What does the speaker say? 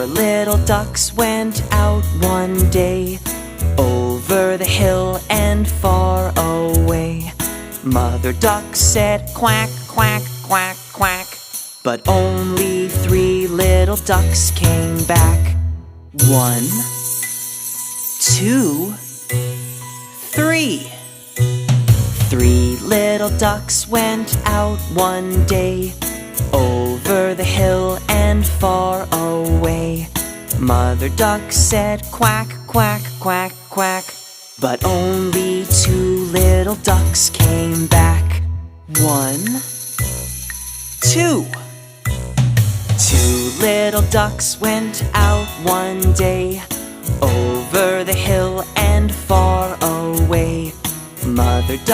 4 little ducks went out one day, over the hill and far away. Mother duck said quack, quack, quack, quack, but only 3 little ducks came back. 1, 2, 3. 3 little ducks went out one day, over the hill and far away. Mother duck said quack, quack, quack, quack, but only 2 little ducks came back. 1, 2. 2 little ducks went out one day, over the hill and far away. Mother duck